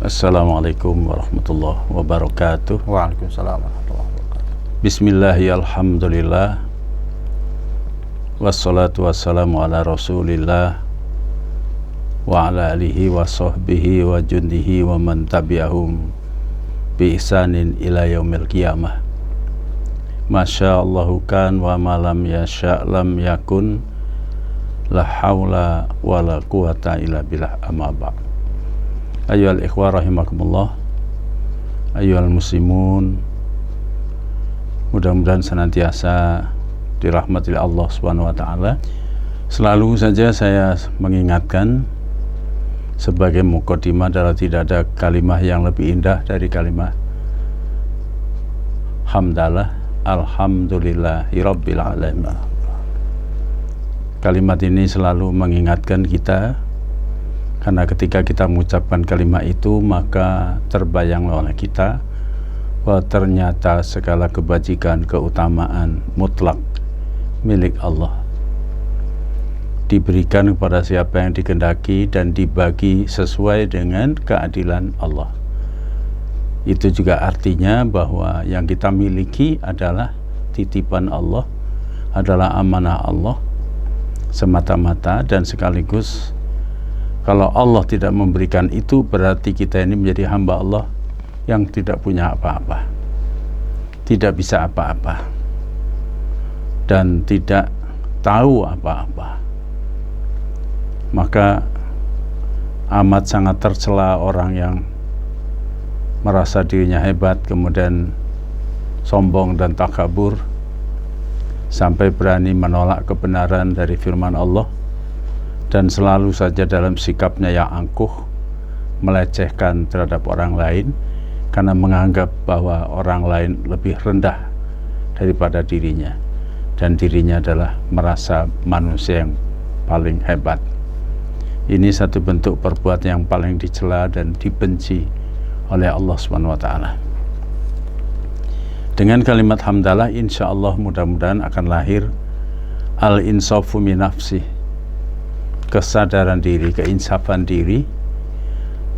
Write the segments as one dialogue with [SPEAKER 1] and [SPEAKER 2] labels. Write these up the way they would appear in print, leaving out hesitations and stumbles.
[SPEAKER 1] Assalamualaikum warahmatullahi wabarakatuh.
[SPEAKER 2] Waalaikumsalam warahmatullahi wabarakatuh.
[SPEAKER 1] Bismillahirrahmanirrahim. Wassalatu wassalamu ala rasulillah wa ala alihi wa sahbihi wa jundihi wa man tabi'ahum bi ihsanin ila yaumil qiyamah. Masyaallahu kan wa malam yasha' lam yakun, la haula wa la quwata illa billah, amma ba'd. Ayyuhal ikhwah rahimakumullah, ayyuhal muslimun, mudah-mudahan senantiasa dirahmati Allah Subhanahu wa taala. Selalu saja saya mengingatkan sebagai mukadimah adalah tidak ada kalimah yang lebih indah dari kalimah hamdalah, alhamdulillahirabbil alamin. Kalimat ini selalu mengingatkan kita, karena ketika kita mengucapkan kalimat itu, maka terbayang oleh kita bahwa ternyata segala kebajikan, keutamaan mutlak milik Allah, diberikan kepada siapa yang dikehendaki dan dibagi sesuai dengan keadilan Allah. Itu juga artinya bahwa yang kita miliki adalah titipan Allah, adalah amanah Allah semata-mata, dan sekaligus kalau Allah tidak memberikan itu, berarti kita ini menjadi hamba Allah yang tidak punya apa-apa, tidak bisa apa-apa, dan tidak tahu apa-apa. Maka amat sangat tercela orang yang merasa dirinya hebat, kemudian sombong dan takabur, sampai berani menolak kebenaran dari firman Allah, dan selalu saja dalam sikapnya yang angkuh melecehkan terhadap orang lain, karena menganggap bahwa orang lain lebih rendah daripada dirinya, dan dirinya adalah merasa manusia yang paling hebat. Ini satu bentuk perbuatan yang paling dicela dan dibenci oleh Allah Subhanahu wa taala. Dengan kalimat hamdalah, insya Allah mudah-mudahan akan lahir al-insafu min nafsi, kesadaran diri, keinsafan diri.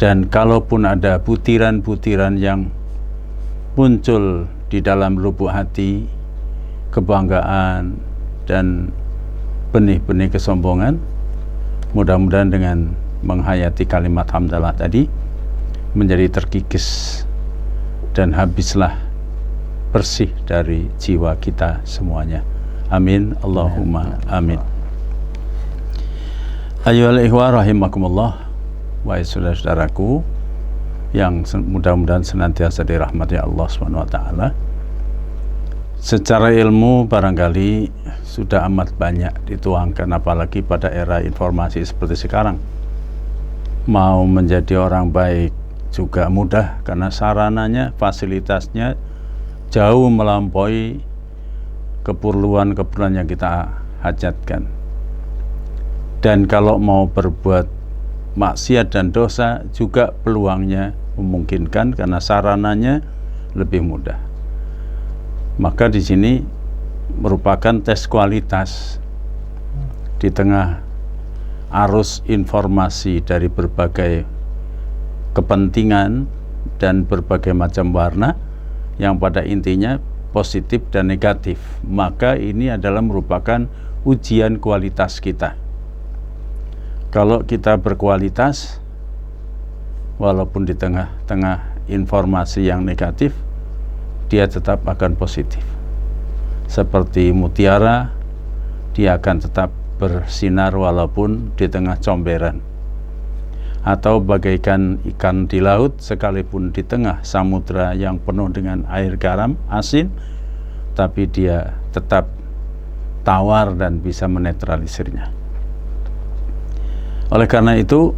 [SPEAKER 1] Dan kalaupun ada butiran-butiran yang muncul di dalam lubuk hati, kebanggaan dan benih-benih kesombongan, mudah-mudahan dengan menghayati kalimat hamdalah tadi menjadi terkikis dan habislah bersih dari jiwa kita semuanya. Amin, Allahumma amin. Ayyuhal ikhwah rahimakumullah, wahai saudara-saudaraku yang mudah-mudahan senantiasa dirahmati Allah Subhanahu wa taala. Secara ilmu barangkali sudah amat banyak dituangkan, apalagi pada era informasi seperti sekarang. Mau menjadi orang baik juga mudah, karena sarananya, fasilitasnya jauh melampaui keperluan-keperluan yang kita hajatkan. Dan kalau mau berbuat maksiat dan dosa juga peluangnya memungkinkan, karena sarananya lebih mudah. Maka di sini merupakan tes kualitas di tengah arus informasi dari berbagai kepentingan dan berbagai macam warna yang pada intinya positif dan negatif. Maka ini adalah merupakan ujian kualitas kita. Kalau kita berkualitas, walaupun di tengah-tengah informasi yang negatif, dia tetap akan positif. Seperti mutiara, dia akan tetap bersinar walaupun di tengah comberan. Atau bagaikan ikan di laut, sekalipun di tengah samudra yang penuh dengan air garam, asin, tapi dia tetap tawar dan bisa menetralisirnya. Oleh karena itu,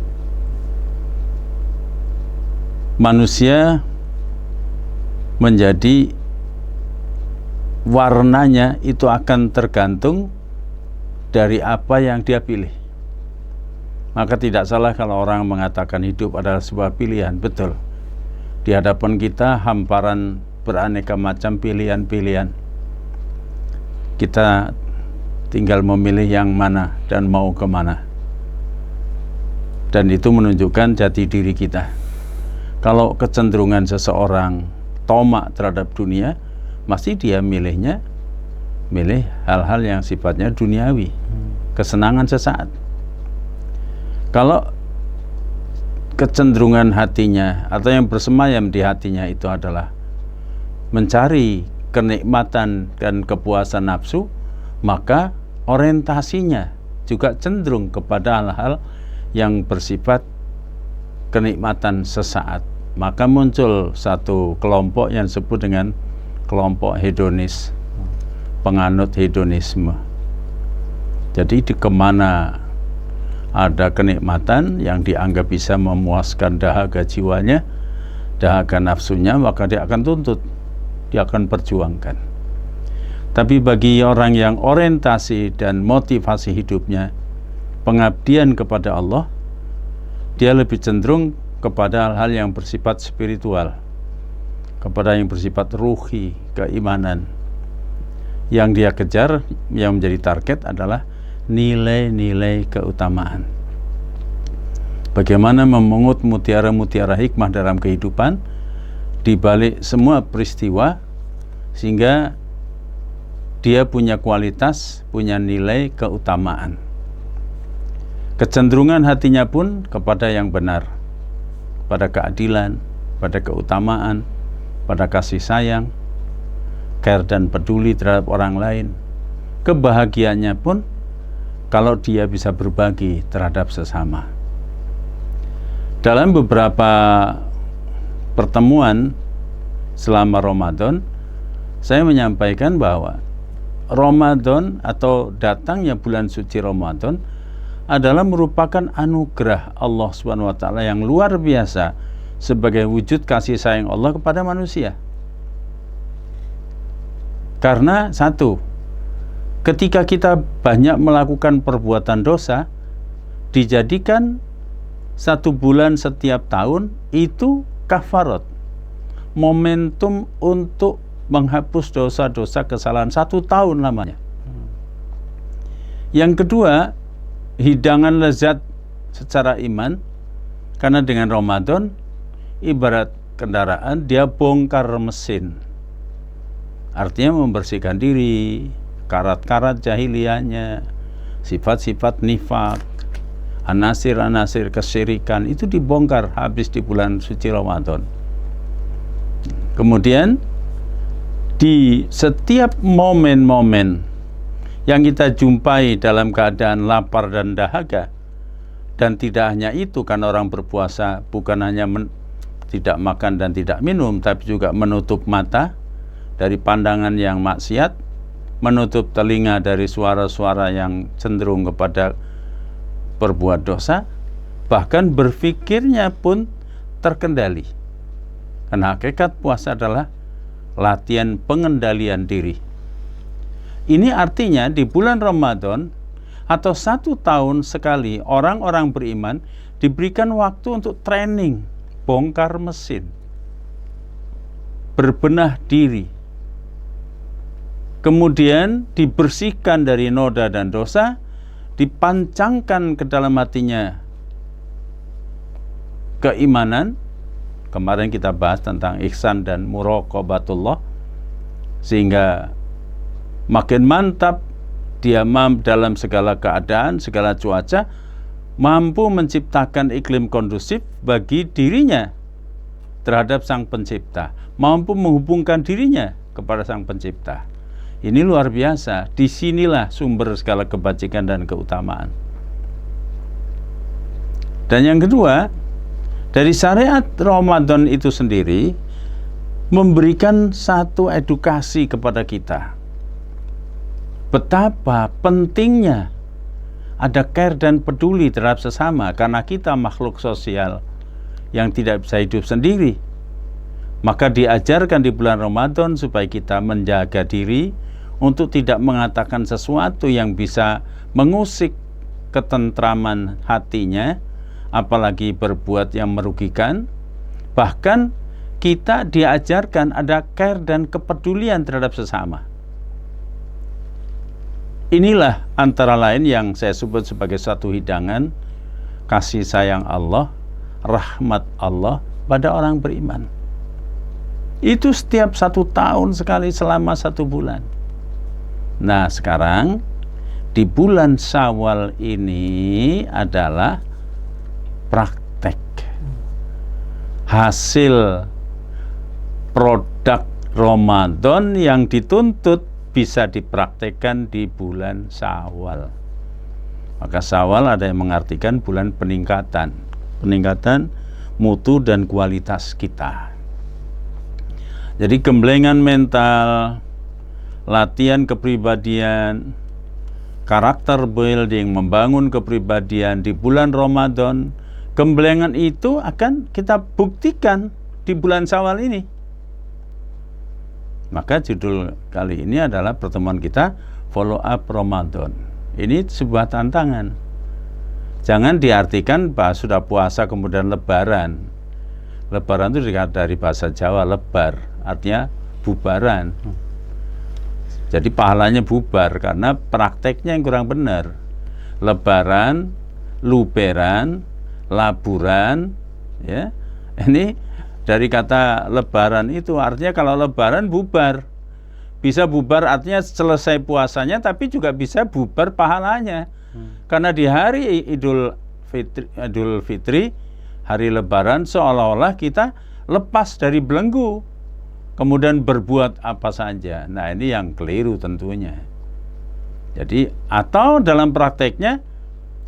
[SPEAKER 1] manusia menjadi warnanya itu akan tergantung dari apa yang dia pilih. Maka tidak salah kalau orang mengatakan hidup adalah sebuah pilihan. Betul. Di hadapan kita hamparan beraneka macam pilihan-pilihan. Kita tinggal memilih yang mana dan mau kemana. Dan itu menunjukkan jati diri kita. Kalau kecenderungan seseorang tomak terhadap dunia, pasti dia milih hal-hal yang sifatnya duniawi, kesenangan sesaat. Kalau kecenderungan hatinya atau yang bersemayam di hatinya itu adalah mencari kenikmatan dan kepuasan nafsu, maka orientasinya juga cenderung kepada hal-hal yang bersifat kenikmatan sesaat. Maka muncul satu kelompok yang disebut dengan kelompok hedonis, penganut hedonisme. Jadi di kemana ada kenikmatan yang dianggap bisa memuaskan dahaga jiwanya, dahaga nafsunya, maka dia akan tuntut, dia akan perjuangkan. Tapi bagi orang yang orientasi dan motivasi hidupnya pengabdian kepada Allah, dia lebih cenderung kepada hal-hal yang bersifat spiritual, kepada yang bersifat ruhi, keimanan. Yang dia kejar, yang menjadi target adalah nilai-nilai keutamaan. Bagaimana memungut mutiara-mutiara hikmah dalam kehidupan di balik semua peristiwa, sehingga dia punya kualitas, punya nilai keutamaan. Kecenderungan hatinya pun kepada yang benar, pada keadilan, pada keutamaan, pada kasih sayang, care dan peduli terhadap orang lain. Kebahagiaannya pun kalau dia bisa berbagi terhadap sesama. Dalam beberapa pertemuan selama Ramadan, saya menyampaikan bahwa Ramadan atau datangnya bulan suci Ramadan adalah merupakan anugerah Allah SWT yang luar biasa sebagai wujud kasih sayang Allah kepada manusia. Karena satu, ketika kita banyak melakukan perbuatan dosa, dijadikan 1 bulan setiap tahun itu kafarat, momentum untuk menghapus dosa-dosa kesalahan 1 tahun lamanya. Yang kedua, hidangan lezat secara iman, karena dengan Ramadan ibarat kendaraan, dia bongkar mesin, artinya membersihkan diri, karat-karat jahiliyahnya, sifat-sifat nifak, anasir-anasir kesyirikan, itu dibongkar habis di bulan suci Ramadan. Kemudian di setiap momen-momen yang kita jumpai dalam keadaan lapar dan dahaga, dan tidak hanya itu, kan orang berpuasa bukan hanya tidak makan dan tidak minum, tapi juga menutup mata dari pandangan yang maksiat, menutup telinga dari suara-suara yang cenderung kepada berbuat dosa, bahkan berpikirnya pun terkendali. Karena hakikat puasa adalah latihan pengendalian diri. Ini artinya di bulan Ramadan atau 1 tahun sekali orang-orang beriman diberikan waktu untuk training, bongkar mesin, berbenah diri, kemudian dibersihkan dari noda dan dosa, dipancangkan ke dalam hatinya keimanan. Kemarin kita bahas tentang ihsan dan muraqabatullah, sehingga makin mantap dia dalam segala keadaan, segala cuaca, mampu menciptakan iklim kondusif bagi dirinya terhadap Sang Pencipta, mampu menghubungkan dirinya kepada Sang Pencipta. Ini luar biasa. Disinilah sumber segala kebajikan dan keutamaan. Dan yang kedua, dari syariat Ramadan itu sendiri memberikan satu edukasi kepada kita, betapa pentingnya ada care dan peduli terhadap sesama, karena kita makhluk sosial yang tidak bisa hidup sendiri. Maka diajarkan di bulan Ramadan supaya kita menjaga diri untuk tidak mengatakan sesuatu yang bisa mengusik ketentraman hatinya, apalagi berbuat yang merugikan. Bahkan kita diajarkan ada care dan kepedulian terhadap sesama. Inilah antara lain yang saya sebut sebagai suatu hidangan kasih sayang Allah, rahmat Allah pada orang beriman. Itu setiap 1 tahun sekali selama 1 bulan. Nah sekarang di bulan Syawal ini adalah praktek hasil produk Ramadan yang dituntut bisa dipraktekkan di bulan Syawal. Maka Syawal ada yang mengartikan bulan peningkatan mutu dan kualitas kita. Jadi gemblengan mental, latihan kepribadian, karakter building, membangun kepribadian di bulan Ramadan, gemblengan itu akan kita buktikan di bulan Syawal ini. Maka judul kali ini adalah pertemuan kita follow up Ramadan. Ini sebuah tantangan. Jangan diartikan bahwa sudah puasa kemudian lebaran. Lebaran itu dari bahasa Jawa lebar, artinya bubaran. Jadi pahalanya bubar karena prakteknya yang kurang benar. Lebaran, luberan, laburan, ya. Ini dari kata lebaran itu artinya kalau lebaran bubar. Bisa bubar artinya selesai puasanya tapi juga bisa bubar pahalanya. Karena di hari Idul Fitri, hari lebaran seolah-olah kita lepas dari belenggu. Kemudian berbuat apa saja. Nah ini yang keliru tentunya. Jadi atau dalam prakteknya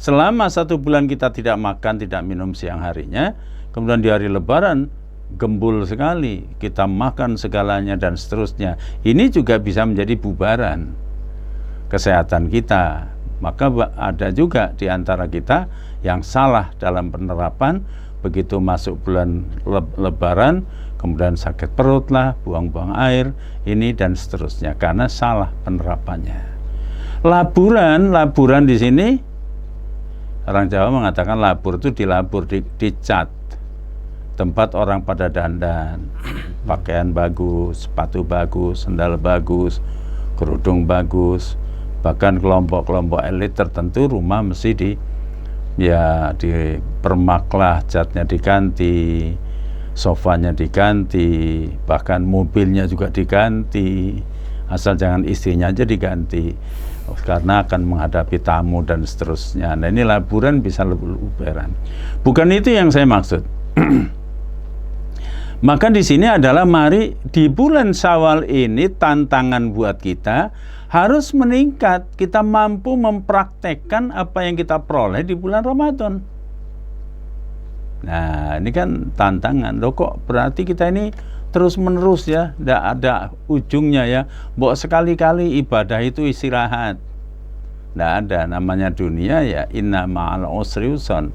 [SPEAKER 1] selama 1 bulan kita tidak makan, tidak minum siang harinya, kemudian di hari lebaran gembul sekali, kita makan segalanya dan seterusnya. Ini juga bisa menjadi bubaran kesehatan kita. Maka ada juga di antara kita yang salah dalam penerapan. Begitu masuk bulan lebaran, kemudian sakit perut lah, buang-buang air, ini dan seterusnya, karena salah penerapannya. Laburan di sini, orang Jawa mengatakan labur itu dilabur, dicat. Tempat orang pada dandan, pakaian bagus, sepatu bagus, sandal bagus, kerudung bagus, bahkan kelompok-kelompok elit tertentu rumah mesti dipermaklah, catnya diganti, sofanya diganti, bahkan mobilnya juga diganti, asal jangan istrinya aja diganti, karena akan menghadapi tamu dan seterusnya. Nah ini laburan bisa luberan. Bukan itu yang saya maksud. Maka di sini adalah mari di bulan Syawal ini tantangan buat kita harus meningkat. Kita mampu mempraktekkan apa yang kita peroleh di bulan Ramadan. Nah ini kan tantangan. Loh kok berarti kita ini terus menerus ya, tidak ada ujungnya ya. Bahwa sekali-kali ibadah itu istirahat. Tidak ada, namanya dunia ya inna ma'al usri yusran.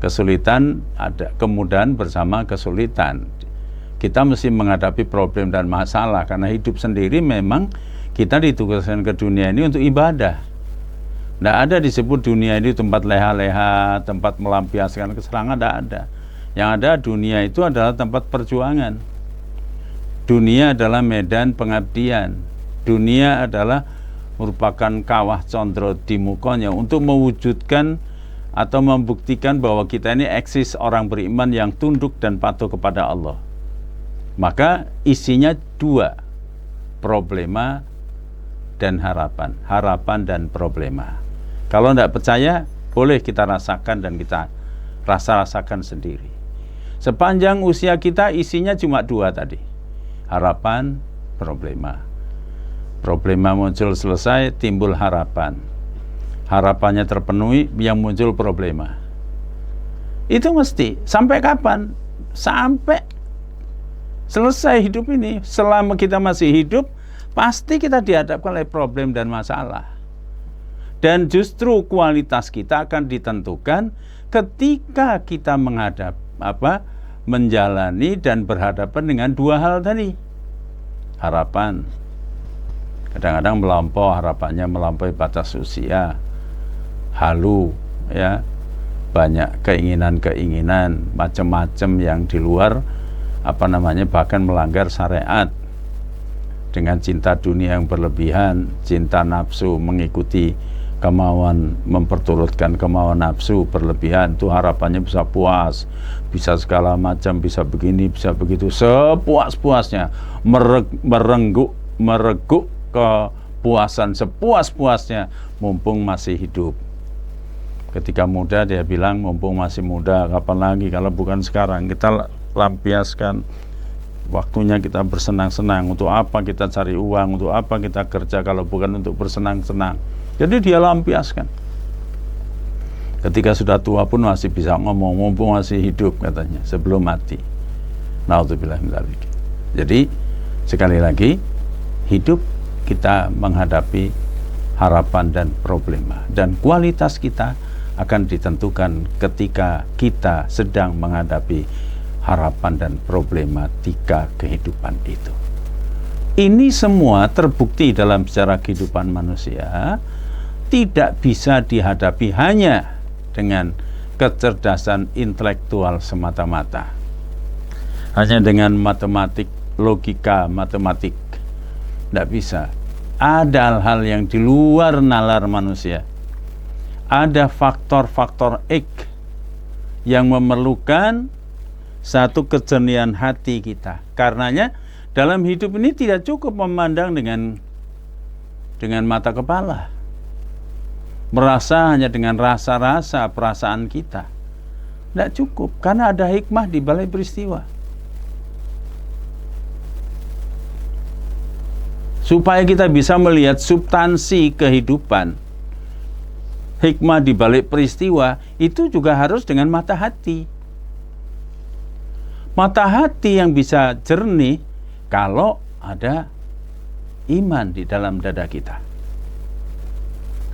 [SPEAKER 1] Kesulitan ada, kemudahan bersama kesulitan. Kita mesti menghadapi problem dan masalah karena hidup sendiri memang kita ditugaskan ke dunia ini untuk ibadah. Tidak ada disebut dunia ini tempat leha-leha, tempat melampiaskan kesenangan, tidak ada. Yang ada dunia itu adalah tempat perjuangan. Dunia adalah medan pengabdian. Dunia adalah merupakan kawah condro di mukonya untuk mewujudkan atau membuktikan bahwa kita ini eksis orang beriman yang tunduk dan patuh kepada Allah. Maka isinya 2, problema dan harapan. Harapan dan problema. Kalau tidak percaya, boleh kita rasakan dan kita rasakan sendiri. Sepanjang usia kita isinya cuma 2 tadi. Harapan, problema. Problema muncul selesai, timbul harapan. Harapannya terpenuhi, yang muncul problema. Itu mesti. Sampai kapan? Sampai selesai hidup ini. Selama kita masih hidup, pasti kita dihadapkan oleh problem dan masalah. Dan justru kualitas kita akan ditentukan ketika kita menjalani dan berhadapan dengan 2 hal tadi. Harapan. Kadang-kadang harapannya melampaui batas usia. Halu, ya. Banyak keinginan-keinginan macam-macam yang di luar bahkan melanggar syariat, dengan cinta dunia yang berlebihan, cinta nafsu, mengikuti kemauan, memperturutkan kemauan nafsu berlebihan, itu harapannya bisa puas, bisa segala macam, bisa begini, bisa begitu, sepuas-puasnya, mereguk kepuasan sepuas-puasnya, mumpung masih hidup. Ketika muda dia bilang mumpung masih muda, kapan lagi kalau bukan sekarang. Kita lampiaskan waktunya kita bersenang-senang. Untuk apa kita cari uang, untuk apa kita kerja kalau bukan untuk bersenang-senang. Jadi dia lampiaskan. Ketika sudah tua pun masih bisa ngomong, mumpung masih hidup katanya, sebelum mati. Naudzubillah min dzalik. Jadi sekali lagi, hidup kita menghadapi harapan dan problema, dan kualitas kita akan ditentukan ketika kita sedang menghadapi harapan dan problematika kehidupan itu. Ini semua terbukti dalam sejarah kehidupan manusia, tidak bisa dihadapi hanya dengan kecerdasan intelektual semata-mata, hanya dengan matematik, logika matematik. Tidak bisa. Ada hal-hal yang di luar nalar manusia. Ada faktor-faktor X yang memerlukan satu kejernihan hati kita. Karenanya dalam hidup ini tidak cukup memandang dengan mata kepala, merasa hanya dengan rasa-rasa perasaan kita. Tidak cukup, karena ada hikmah di balik peristiwa. Supaya kita bisa melihat substansi kehidupan, hikmah di balik peristiwa, itu juga harus dengan mata hati. Mata hati yang bisa jernih kalau ada iman di dalam dada kita.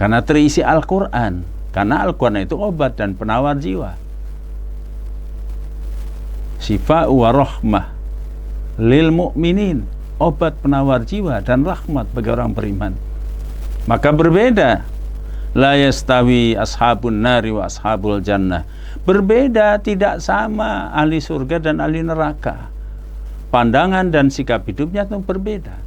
[SPEAKER 1] Karena terisi Al-Quran. Karena Al-Quran itu obat dan penawar jiwa. Syifa'u wa rahmah lil mu'minin. Obat penawar jiwa dan rahmat bagi orang beriman. Maka berbeda. La yastawi ashabun nari wa ashabul jannah. Berbeda, tidak sama ahli surga dan ahli neraka. Pandangan dan sikap hidupnya itu berbeda.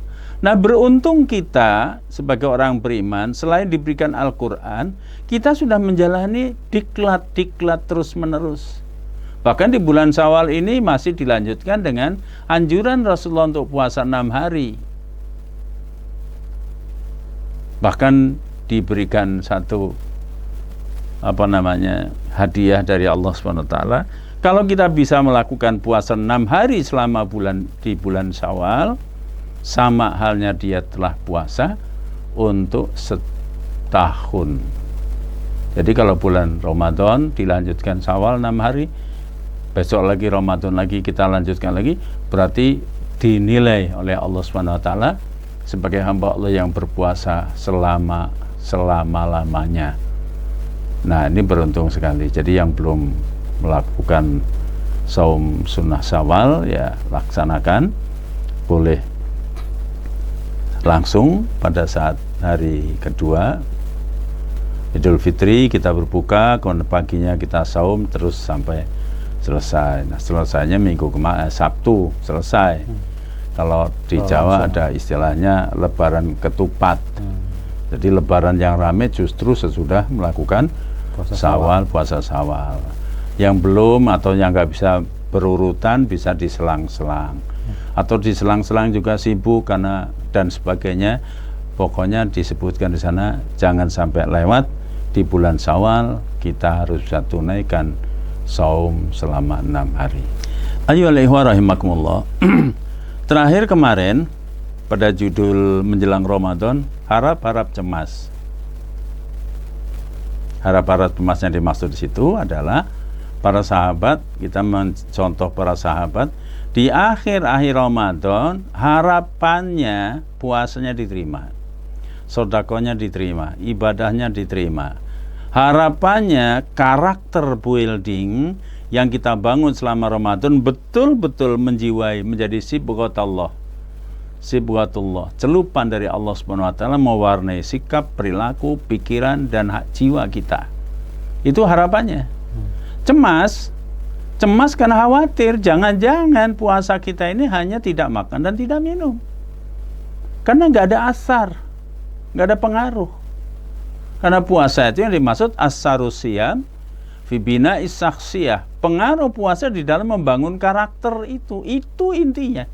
[SPEAKER 1] Nah, beruntung kita sebagai orang beriman, selain diberikan Al-Quran, kita sudah menjalani diklat-diklat terus-menerus. Bahkan di bulan Syawal ini masih dilanjutkan dengan anjuran Rasulullah untuk puasa 6 hari. Bahkan diberikan satu hadiah dari Allah SWT. Kalau kita bisa melakukan puasa 6 hari selama di bulan Syawal, sama halnya dia telah puasa untuk setahun. Jadi kalau bulan Ramadan dilanjutkan Syawal 6 hari, besok lagi Ramadan lagi kita lanjutkan lagi, berarti dinilai oleh Allah SWT sebagai hamba Allah yang berpuasa selama-lamanya. Nah, ini beruntung sekali. Jadi yang belum melakukan saum sunnah Syawal, ya laksanakan. Boleh langsung pada saat hari kedua Idul Fitri kita berbuka, kemudian paginya kita saum terus sampai selesai. Nah, selesainya minggu Sabtu selesai. Kalau di Jawa ada istilahnya lebaran ketupat. Jadi lebaran yang ramai justru sesudah melakukan puasa Syawal. Yang belum atau yang nggak bisa berurutan bisa diselang-selang. Atau diselang-selang juga sibuk karena dan sebagainya. Pokoknya disebutkan di sana jangan sampai lewat di bulan Syawal, kita harus bisa tunaikan saum selama 6 hari. Ayyuhal ikhwah rahimakumullah. Terakhir kemarin pada judul menjelang Ramadan, harap-harap cemas. Harap-harap cemas yang dimaksud di situ adalah para sahabat, kita mencontoh para sahabat di akhir-akhir Ramadan, harapannya puasanya diterima, sedekahnya diterima, ibadahnya diterima. Harapannya karakter building yang kita bangun selama Ramadan betul-betul menjiwai, menjadi sibghatullah, celupan dari Allah Subhanahu wa taala, mewarnai sikap, perilaku, pikiran dan hak jiwa kita. Itu harapannya. Cemas karena khawatir jangan-jangan puasa kita ini hanya tidak makan dan tidak minum. Karena nggak ada asar, nggak ada pengaruh. Karena puasa itu yang dimaksud as-sarusiyam fibina isaksiyah. Pengaruh puasa di dalam membangun karakter itu intinya.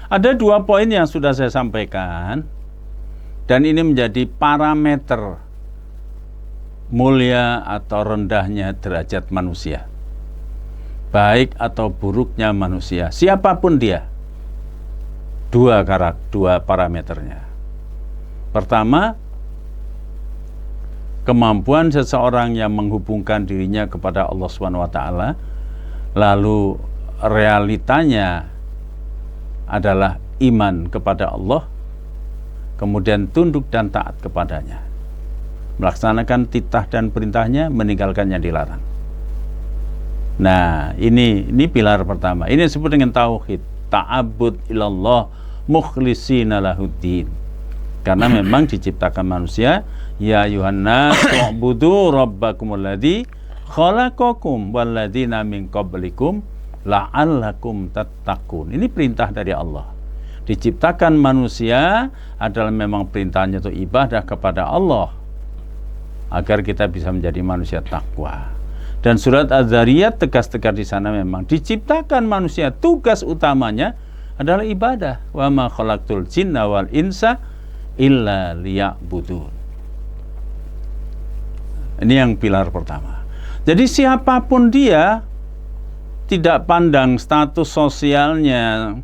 [SPEAKER 1] Ada 2 poin yang sudah saya sampaikan, dan ini menjadi parameter mulia atau rendahnya derajat manusia, baik atau buruknya manusia, siapapun dia. 2 parameternya. Pertama, kemampuan seseorang yang menghubungkan dirinya kepada Allah SWT, lalu realitanya adalah iman kepada Allah, kemudian tunduk dan taat kepadanya, melaksanakan titah dan perintahnya, meninggalkan yang dilarang. Nah, ini pilar pertama. Ini disebut dengan tauhid, ta'abbud ilallah mukhlishina lahuddin. Karena memang diciptakan manusia, ya ayyuhannas u'budu rabbakumul ladzi khalaqakum walladzina min qablikum la'allakum tattaqun. Ini perintah dari Allah. Diciptakan manusia adalah memang perintahnya itu ibadah kepada Allah, agar kita bisa menjadi manusia takwa. Dan surat Az-Zariyat tegas-tegas di sana memang diciptakan manusia, tugas utamanya adalah ibadah. Wa ma khalaqtul jinna wal insa illa liya'budun. Ini yang pilar pertama. Jadi siapapun dia, tidak pandang status sosialnya,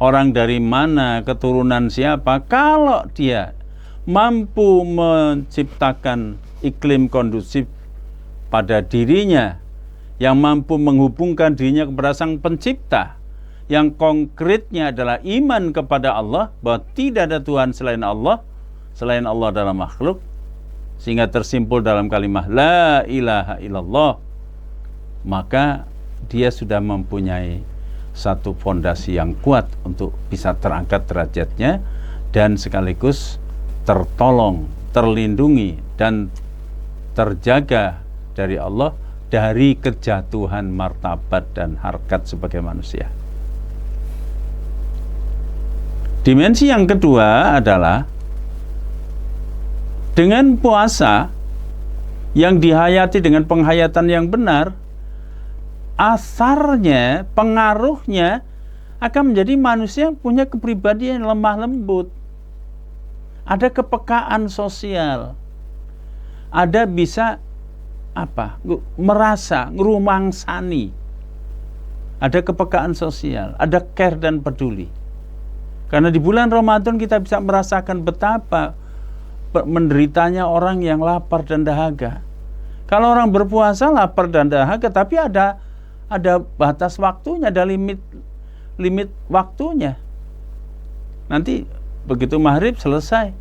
[SPEAKER 1] orang dari mana, keturunan siapa, kalau dia mampu menciptakan iklim kondusif pada dirinya, yang mampu menghubungkan dirinya kepada Sang Pencipta, yang konkretnya adalah iman kepada Allah, bahwa tidak ada Tuhan selain Allah dalam makhluk, sehingga tersimpul dalam kalimat la ilaha illallah, maka dia sudah mempunyai satu fondasi yang kuat untuk bisa terangkat derajatnya dan sekaligus tertolong, terlindungi dan terjaga dari Allah dari kejatuhan martabat dan harkat sebagai manusia. Dimensi yang kedua adalah dengan puasa yang dihayati dengan penghayatan yang benar, asarnya, pengaruhnya akan menjadi manusia yang punya kepribadian yang lemah lembut. Ada kepekaan sosial. Ada bisa merasa, ngerumangsani. Ada kepekaan sosial, ada care dan peduli. Karena di bulan Ramadan kita bisa merasakan betapa menderitanya orang yang lapar dan dahaga. Kalau orang berpuasa lapar dan dahaga, tapi ada batas waktunya, ada limit waktunya. Nanti begitu maghrib selesai.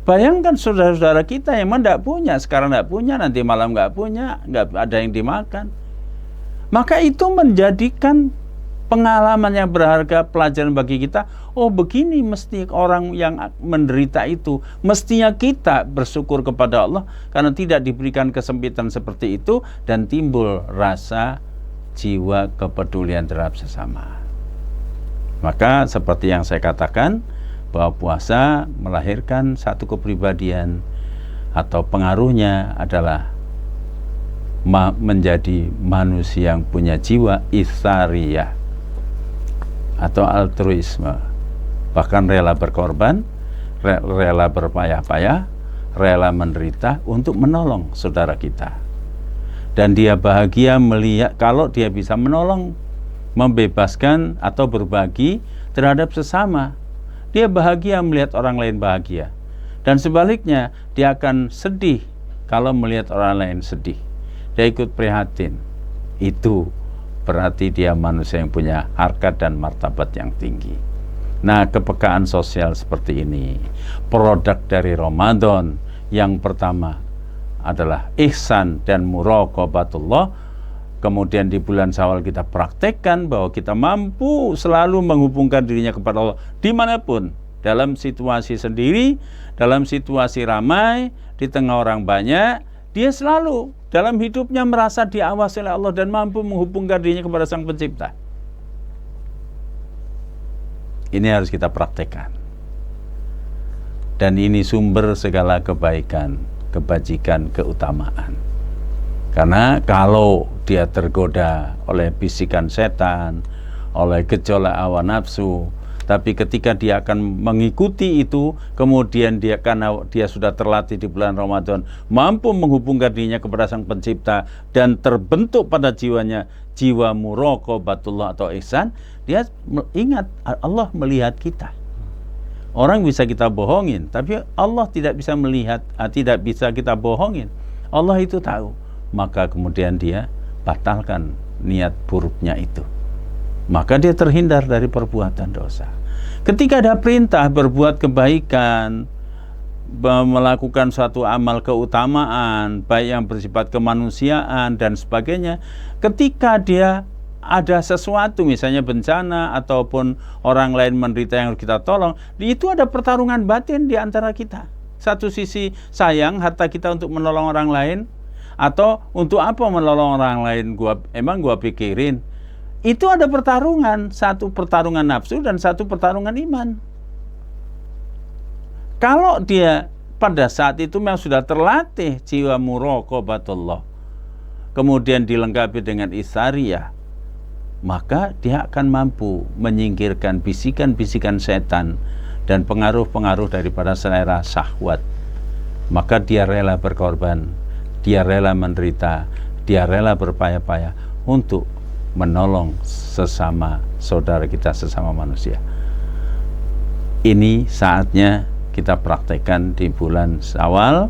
[SPEAKER 1] Bayangkan saudara-saudara kita yang tidak punya, sekarang tidak punya, nanti malam nggak punya, nggak ada yang dimakan. Maka itu menjadikan pengalaman yang berharga, pelajaran bagi kita. Oh, begini mesti orang yang menderita itu. Mestinya kita bersyukur kepada Allah karena tidak diberikan kesempitan seperti itu, dan timbul rasa jiwa kepedulian terhadap sesama. Maka seperti yang saya katakan, bahwa puasa melahirkan satu kepribadian atau pengaruhnya adalah menjadi manusia yang punya jiwa itsariyah atau altruisme, bahkan rela berkorban, rela berpayah-payah, rela menderita untuk menolong saudara kita. Dan dia bahagia melihat kalau dia bisa menolong, membebaskan atau berbagi terhadap sesama. Dia bahagia melihat orang lain bahagia. Dan sebaliknya, dia akan sedih kalau melihat orang lain sedih. Dia ikut prihatin. Itu berarti dia manusia yang punya harkat dan martabat yang tinggi. Nah, kepekaan sosial seperti ini, produk dari Ramadan yang pertama adalah ihsan dan muraqabatullah. Kemudian di bulan Syawal kita praktekkan bahwa kita mampu selalu menghubungkan dirinya kepada Allah dimanapun, dalam situasi sendiri, dalam situasi ramai, di tengah orang banyak, dia selalu dalam hidupnya merasa diawasi oleh Allah dan mampu menghubungkan dirinya kepada Sang Pencipta. Ini harus kita praktekkan. Dan ini sumber segala kebaikan, kebajikan, keutamaan. Karena kalau dia tergoda oleh bisikan setan, oleh gejolak hawa nafsu, tapi ketika dia akan mengikuti itu, kemudian dia, karena dia sudah terlatih di bulan Ramadan, mampu menghubungkan dirinya kepada Sang Pencipta dan terbentuk pada jiwanya jiwa muraqabatullah atau ihsan, dia ingat Allah melihat kita. Orang bisa kita bohongin, tapi Allah tidak bisa melihat, tidak bisa kita bohongin. Allah itu tahu. Maka kemudian dia batalkan niat buruknya itu. Maka dia terhindar dari perbuatan dosa. Ketika ada perintah berbuat kebaikan, melakukan suatu amal keutamaan, baik yang bersifat kemanusiaan dan sebagainya, ketika dia ada sesuatu, misalnya bencana ataupun orang lain menderita yang harus kita tolong, itu ada pertarungan batin di antara kita. Satu sisi sayang harta kita untuk menolong orang lain, atau untuk apa menolong orang lain, emang gua pikirin. Itu ada pertarungan, satu pertarungan nafsu dan satu pertarungan iman. Kalau dia pada saat itu memang sudah terlatih jiwa muraqabatullah, kemudian dilengkapi dengan isariyah, maka dia akan mampu menyingkirkan bisikan-bisikan setan dan pengaruh-pengaruh daripada selera syahwat. Maka dia rela berkorban, dia rela menderita, dia rela berpayah-payah untuk menolong sesama saudara kita, sesama manusia. Ini saatnya kita praktekkan di bulan Syawal,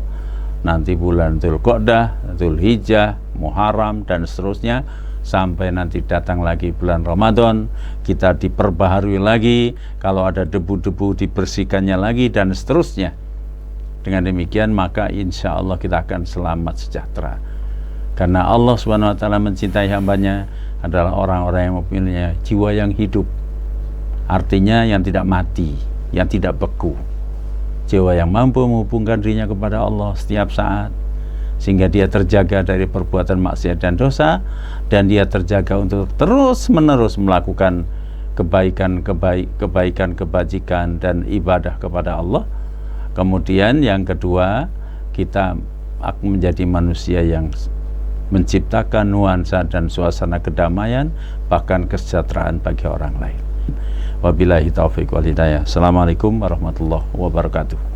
[SPEAKER 1] nanti bulan Dzulqa'dah, Dzulhijjah, Muharram dan seterusnya, sampai nanti datang lagi bulan Ramadan, kita diperbaharui lagi, kalau ada debu-debu dibersihkannya lagi dan seterusnya. Dengan demikian maka insya Allah kita akan selamat sejahtera. Karena Allah SWT mencintai hambanya adalah orang-orang yang mempunyai jiwa yang hidup. Artinya yang tidak mati, yang tidak beku. Jiwa yang mampu menghubungkan dirinya kepada Allah setiap saat, sehingga dia terjaga dari perbuatan maksiat dan dosa, dan dia terjaga untuk terus-menerus melakukan kebaikan, kebajikan dan ibadah kepada Allah. Kemudian yang kedua, kita akan menjadi manusia yang menciptakan nuansa dan suasana kedamaian, bahkan kesejahteraan bagi orang lain. Wabillahi taufiq wal hidayah. Assalamualaikum warahmatullahi wabarakatuh.